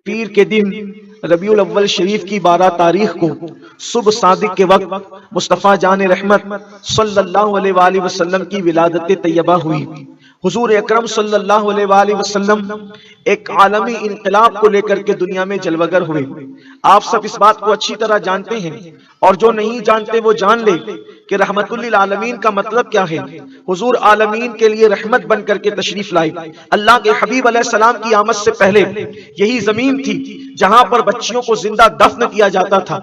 پیر کے دن ربیع الاول شریف کی 12 تاریخ کو صبح صادق کے وقت مصطفیٰ جان رحمت صلی اللہ علیہ وآلہ وسلم کی ولادت طیبہ ہوئی۔ حضور اکرم صلی اللہ علیہ وآلہ وسلم ایک عالمی انقلاب کو لے کر کے دنیا میں جلوگر ہوئے۔ آپ سب اس بات کو اچھی طرح جانتے ہیں، اور جو نہیں جانتے وہ جان لے کہ رحمت للعالمین کا مطلب کیا ہے۔ حضور عالمین کے لیے رحمت بن کر کے تشریف لائے۔ اللہ کے حبیب علیہ السلام کی آمد سے پہلے یہی زمین تھی جہاں پر بچیوں کو زندہ دفن کیا جاتا تھا۔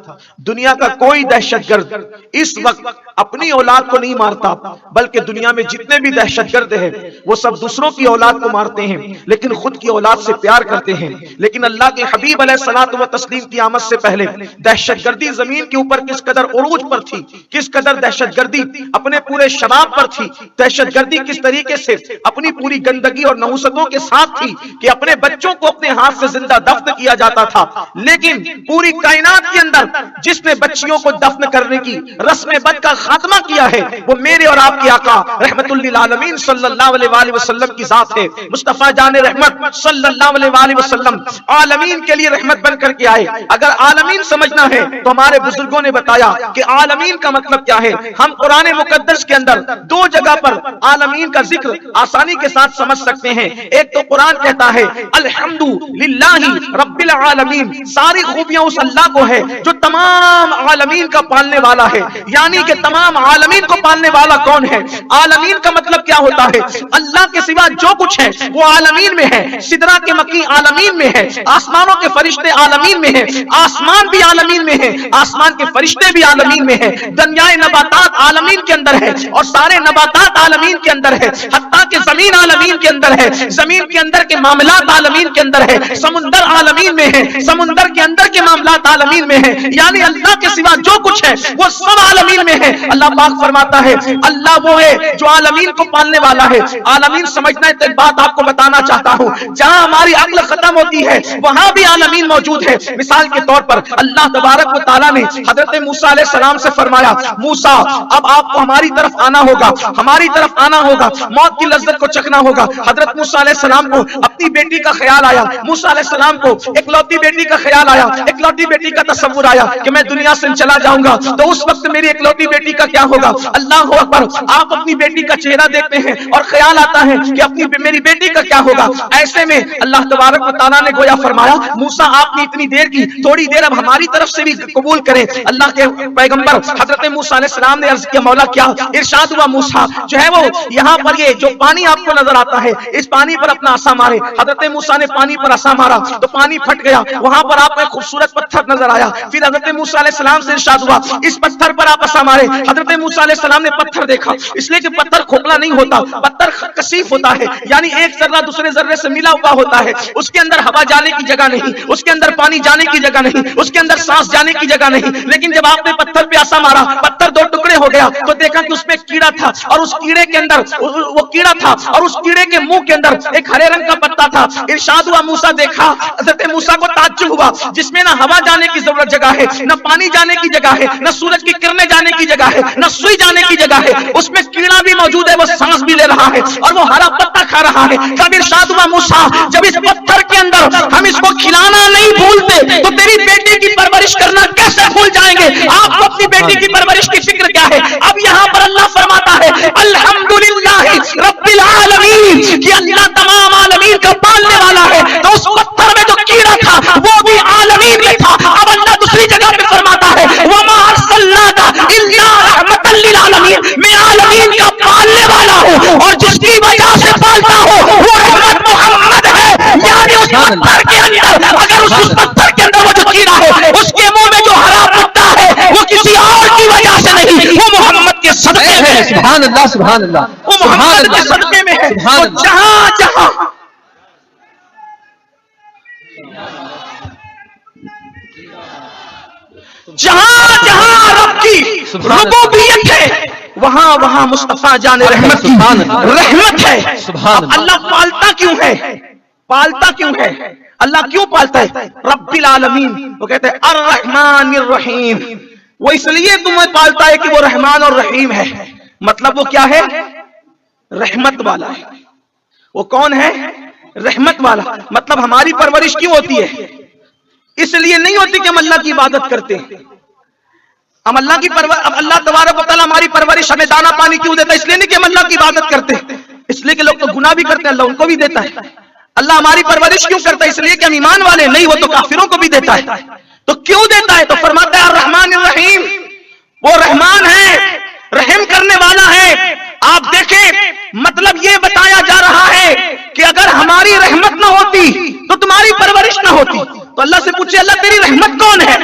دنیا کا کوئی دہشت گرد اس وقت اپنی اولاد کو نہیں مارتا، بلکہ دنیا میں جتنے بھی دہشت گرد ہیں وہ سب دوسروں کی اولاد کو مارتے ہیں، لیکن خود کی اولاد سے پیار کرتے ہیں۔ لیکن اللہ کے حبیب علیہ الصلوۃ والتسلیم کی آمد سے پہلے دہشت گردی زمین کے اوپر کس قدر عروج پر تھی، کس قدر دہشت گردی اپنے پورے شباب پر تھی، دہشت گردی کس طریقے سے اپنی پوری گندگی اور نحوستوں کے ساتھ تھی کہ اپنے بچوں کو اپنے ہاتھ سے زندہ دفن کیا جاتا تھا۔ لیکن پوری کائنات کے اندر جس نے بچیوں کو دفن کرنے کی رسم بد کا خاتمہ کیا ہے وہ میرے اور آپ کے آقا رحمت للعالمین صلی اللہ علیہ وآلہ وسلم کی ذات ہے۔ مصطفیٰ جان رحمت صلی اللہ علیہ وآلہ وسلم عالمین کے لیے رحمت بن کر کے آئے۔ اگر عالمین سمجھنا ہے تو ہمارے بزرگوں نے بتایا کہ عالمین کا مطلب کیا ہے۔ ہم قرآن مقدس کے اندر 2 جگہ پر عالمین کا ذکر آسانی کے ساتھ سمجھ سکتے ہیں۔ ایک تو قرآن کہتا ہے الحمدللہ رب العالمین، ساری خوبیاں اس اللہ کو ہے جو تمام عالمین کا پالنے والا ہے۔ یعنی کہ تمام عالمین کو پالنے والا کون ہے؟ عالمین کا مطلب کیا ہوتا ہے؟ اللہ کے سوا جو کچھ ہے وہ عالمین میں ہے۔ سدرہ کے مکی عالمین میں ہے، آسمانوں کے فرشتے عالمین میں ہیں، آسمان بھی عالمین میں ہے، آسمان کے فرشتے بھی عالمین میں ہے، دنیائے نباتات عالمین کے اندر ہے اور سارے نباتات عالمین کے اندر ہے، حتیٰ کہ زمین عالمین کے اندر ہے، زمین کے اندر کے معاملات عالمین کے اندر ہے، سمندر عالمین میں ہے، سمندر کے اندر کے معاملات عالمین میں ہے۔ یعنی اللہ کے سوا جو کچھ ہے وہ سب عالمین میں ہے۔ اللہ پاک فرماتا ہے اللہ وہ ہے جو عالمین کو پالنے والا ہے۔ عالمین سمجھنا ہے تو ایک بات آپ کو بتانا چاہتا ہوں، جہاں ہماری عقل ختم ہوتی ہے وہاں بھی عالمین موجود ہے۔ مثال کے طور پر اللہ تبارک و تعالیٰ نے حضرت موسیٰ علیہ السلام سے فرمایا موسیٰ اب آپ کو ہماری طرف آنا ہوگا، ہماری طرف آنا ہوگا، موت کی لذت کو چکھنا ہوگا۔ حضرت موسیٰ علیہ السلام کو اپنی بیٹی کا خیال آیا، موسیٰ علیہ السلام کو اکلوتی بیٹی کا خیال آیا، اکلوتی بیٹی کا تصور آیا کہ میں دنیا سے چلا جاؤں گا تو اس وقت میری اکلوتی بیٹی کا کیا ہوگا۔ اللہ اکبر، آپ اپنی بیٹی کا چہرہ دیکھتے ہیں اور خیال آتا ہے کہ میری بیٹی کا کیا ہوگا۔ ایسے میں اللہ تبارک و تعالیٰ نے گویا فرمایا موسیٰ آپ نے اتنی دیر کی، تھوڑی دیر اب ہماری طرف سے بھی قبول کریں۔ اللہ کے پیغمبر حضرت موسیٰ علیہ السلام نے عرض کیا مولا کیا؟ ارشاد ہوا موسیٰ جو ہے وہ یہاں پر یہ جو پانی آپ کو نظر آتا ہے اس پانی پر اپنا عصا مارے۔ حضرت موسیٰ نے پانی پر عصا مارا تو پانی پھٹ گیا، وہاں پر آپ کو ایک خوبصورت پتھر نظر آیا۔ پھر حضرت موسیٰ علیہ السلام سے ارشاد ہوا اس پتھر پر آپ عصا مارے۔ حضرت موسیٰ علیہ السلام نے پتھر دیکھا، اس لیے کہ پتھر کھوکھلا نہیں ہوتا، پتھر کثیف ہوتا ہے، یعنی ایک ذرہ دوسرے ذرے سے ملا ہوا ہوتا ہے، اس کے اندر ہوا جانے کی جگہ نہیں، اس کے اندر پانی جانے کی جگہ نہیں، اس کے اندر سانس جانے کی جگہ نہیں۔ لیکن جب آپ نے پتھر پہ عصا مارا، پتھر 2 ٹکڑے ہو گیا تو دیکھا کہ اس میں کیڑا تھا اور اس کیڑے کے اندر وہ کیڑا تھا اور اس کیڑے کے منہ کے اندر ایک ہرے رنگ کا پتا تھا۔ ارشاد ہوا موسیٰ دیکھا، حضرت موسیٰ کو تعجب ہوا جس میں نہ ہوا جانے کی ضرورت جگہ ہے، نہ پانی جانے کی جگہ ہے، نہ سورج کی کرنیں جانے کی جگہ ہے، نہ سوئی جانے کی جگہ ہے، اس میں کیڑا بھی موجود ہے، وہ سانس بھی لے رہا ہے اور وہ ہرا پتا کھا رہا ہے۔ تب ارشاد ہوا موسیٰ جب اس پتھر کے اندر ہم اس کو کھلانا نہیں بھولتے تو تیری بیٹی کی پرورش کرنا کیسے بھول جائیں گے؟ آپ کو اپنی بیٹی کی پرورش کی فکر کیا ہے؟ اب یہاں پر اللہ فرماتا ہے الحمدللہ رب العالمین کہ اللہ تمام عالمین کا پالنے والا ہے، تو اس پتھر میں جو کیڑا تھا وہ بھی عالمین میں تھا۔ اب اللہ دوسری جگہ پہ فرماتا ہے وما ارسلناک الا رحمۃ للعالمین، میں عالمین کا پالنے والا ہوں اور جس کی وجہ سے پالتا ہوں وہ رحمت محمد ہے۔ یعنی اس پتھر کے اندر اگر اس پتھر کے اندر وہ جو کیڑا ہے اس کے منہ میں جو ہرا پتا ہے وہ کسی اور کی وجہ سے نہیں، وہ محمد کے صدقے میں ہے۔ سبحان اللہ سبحان اللہ، وہ محمد کے صدقے میں ہے۔ اور جہاں جہاں جہاں جہاں رب کی ربوبیت ہے وہاں وہاں مصطفیٰ جان رحمت کی رحمت ہے۔ اللہ پالتا کیوں ہے؟ پالتا کیوں ہے؟ اللہ کیوں پالتا ہے؟ رب العالمین، وہ کہتے ہیں الرحمن الرحیم، وہ اس لیے تمہیں پالتا ہے کہ وہ رحمان اور رحیم ہے۔ مطلب وہ کیا ہے؟ رحمت والا ہے۔ وہ کون ہے؟ رحمت والا۔ مطلب ہماری پرورش کیوں ہوتی ہے؟ اس لیے نہیں ہوتی کہ ہم اللہ کی عبادت کرتے ہیں. ہم اللہ کی اللہ تبارک و تعالیٰ ہماری پرورش ہمیں دانا پانی کیوں دیتا ہے؟ اس لیے نہیں کہ ہم اللہ کی عبادت کرتے ہیں، اس لیے کہ لوگ تو گناہ بھی کرتے ہیں، اللہ ان کو بھی دیتا ہے. اللہ ہماری پرورش کیوں کرتا ہے؟ اس لیے کہ ہم ایمان والے نہیں، وہ تو کافروں کو بھی دیتا ہے. تو کیوں دیتا ہے؟ تو فرماتا ہے الرحمن الرحیم، وہ رحمان ہے، رحم کرنے والا ہے. آپ دیکھیں، مطلب یہ بتایا جا رہا ہے کہ اگر ہماری رحمت نہ ہوتی تو تمہاری پرورش نہ ہوتی. تو اللہ سے پوچھے اللہ تیری رحمت کون ہے؟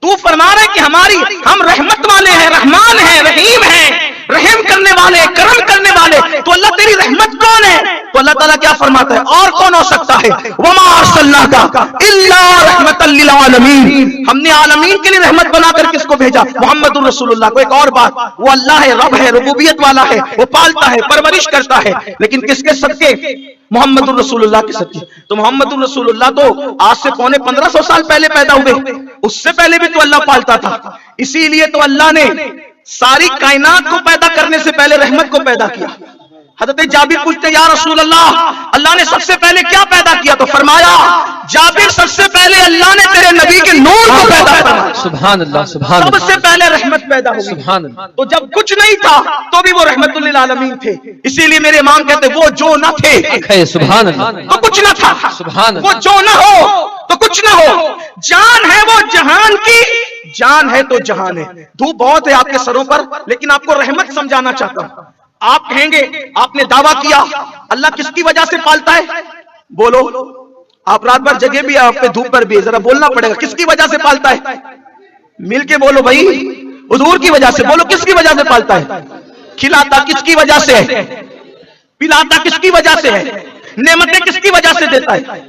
تو فرما رہے کہ ہم رحمت والے ہیں، رحمان ہیں، رحیم ہیں، رحم کرنے والے، کرم کرنے والے. تو اللہ تیری رحمت کون ہے؟ تو اللہ تعالیٰ کیا فرماتا ہے؟ اور کون ہو سکتا ہے؟ وما ارسلناک الا رحمتا للعالمین، ہم نے عالمین کے لیے رحمت بنا کر کس کو بھیجا؟ محمد الرسول اللہ کو. ایک اور بات، وہ اللہ ہے، رب ہے، ربوبیت والا ہے، وہ پالتا ہے، پرورش کرتا ہے، لیکن کس کے صدقے؟ محمد الرسول اللہ کے صدقے. تو محمد الرسول اللہ تو آج سے 1500 سال پہلے پیدا ہوئے، اس سے پہلے بھی تو اللہ پالتا تھا. اسی لیے تو اللہ نے ساری کائنات کو پیدا کرنے سے پہلے رحمت کو پیدا کیا. حضرت جابر پوچھتے ہیں یا رسول اللہ نے سب سے پہلے کیا پیدا کیا؟ تو فرمایا جابر سب سے پہلے اللہ نے تیرے نبی کے نور کو پیدا فرمایا. سبحان اللہ، سبحان اللہ. سب سے پہلے رحمت پیدا ہوئی. سبحان اللہ. تو جب کچھ نہیں تھا تو بھی وہ رحمت للعالمین تھے. اسی لیے میرے امام کہتے وہ جو نہ تھے، سبحان اللہ، تو کچھ نہ تھا. سبحان اللہ. وہ جو نہ ہو تو کچھ نہ ہو. جان ہے وہ جہان کی، جان ہے تو جہان ہے. دھوپ بہت ہے آپ کے سروں پر، لیکن آپ کو رحمت سمجھانا چاہتا ہوں. آپ کہیں گے آپ نے دعویٰ کیا اللہ کس کی وجہ سے پالتا ہے؟ بولو، آپ رات بھر جگہ بھی آپ پہ دھوپ پر بھی، ذرا بولنا پڑے گا کس کی وجہ سے پالتا ہے؟ مل کے بولو بھائی، حضور کی وجہ سے. بولو کس کی وجہ سے پالتا ہے؟ کھلاتا کس کی وجہ سے ہے؟ پلاتا کس کی وجہ سے ہے؟ نعمتیں کس کی وجہ سے دیتا ہے؟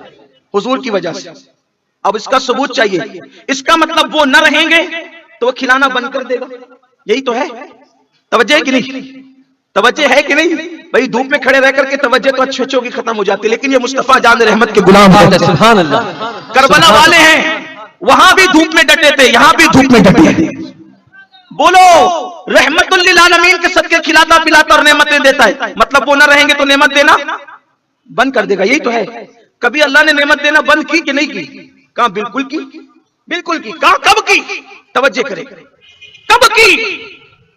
حضور کی وجہ سے. اب اس کا ثبوت چاہیے. اس کا مطلب وہ نہ رہیں گے تو وہ کھلانا بند کر دے گا. یہی تو ہے. توجہ ہے کہ نہیں؟ توجہ ہے کہ نہیں بھائی؟ دھوپ میں کھڑے رہ کر کے توجہ تو اچھے اچھوں کی ختم ہو جاتی ہے، لیکن یہ مصطفیٰ جان رحمت کے غلام ہیں. سبحان اللہ. کربلا والے ہیں، وہاں بھی دھوپ میں ڈٹے تھے، یہاں بھی دھوپ میں ڈٹے ہیں. بولو رحمت للعالمین کے صدقے کھلاتا پلاتا اور نعمتیں دیتا ہے. مطلب وہ نہ رہیں گے تو نعمت دینا بند کر دے گا. یہی تو ہے. کبھی اللہ نے نعمت دینا بند کی کہ نہیں کی؟ کہاں بالکل کی، بالکل کی. کہاں کب کی؟ توجہ کرے، کب کی؟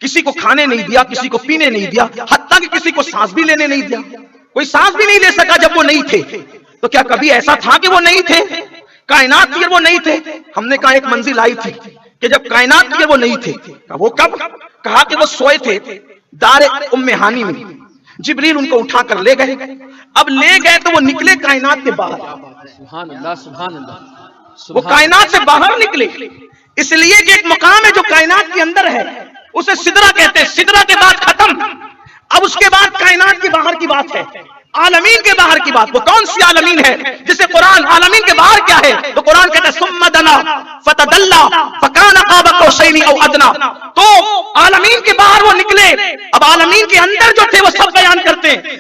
کسی کو کھانے نہیں دیا، کسی کو پینے نہیں دیا، حتیٰ کہ کسی کو سانس بھی لینے نہیں دیا. کوئی سانس بھی نہیں لے سکا جب وہ نہیں تھے. تو کیا کبھی ایسا تھا کہ وہ نہیں تھے؟ کائنات کی وہ نہیں تھے. ہم نے کہا ایک منزل آئی تھی کہ جب کائنات کی وہ نہیں تھے. وہ کب؟ کہا کہ وہ سوئے تھے دار ام ہانی میں، جبریل ان کو اٹھا کر لے گئے. اب لے گئے تو وہ نکلے کائنات کے باہر. سبحان اللہ، سبحان اللہ. وہ کائنات سے باہر نکلے، اس لیے کہ ایک مقام ہے جو کائنات کے اندر ہے، اسے سدرہ کہتے ہیں. سدرہ کے بعد ختم. اب اس کے بعد کائنات کے باہر کی بات ہے، عالمین کے باہر کی بات. وہ کون سی عالمین ہے جسے قرآن عالمین کے باہر کیا ہے؟ تو قرآن کہتا ہے ثم دنا فتدلا فکان قاب قوسین او ادنا. تو عالمین کے باہر وہ نکلے. اب عالمین کے اندر جو تھے وہ سب بیان کرتے ہیں.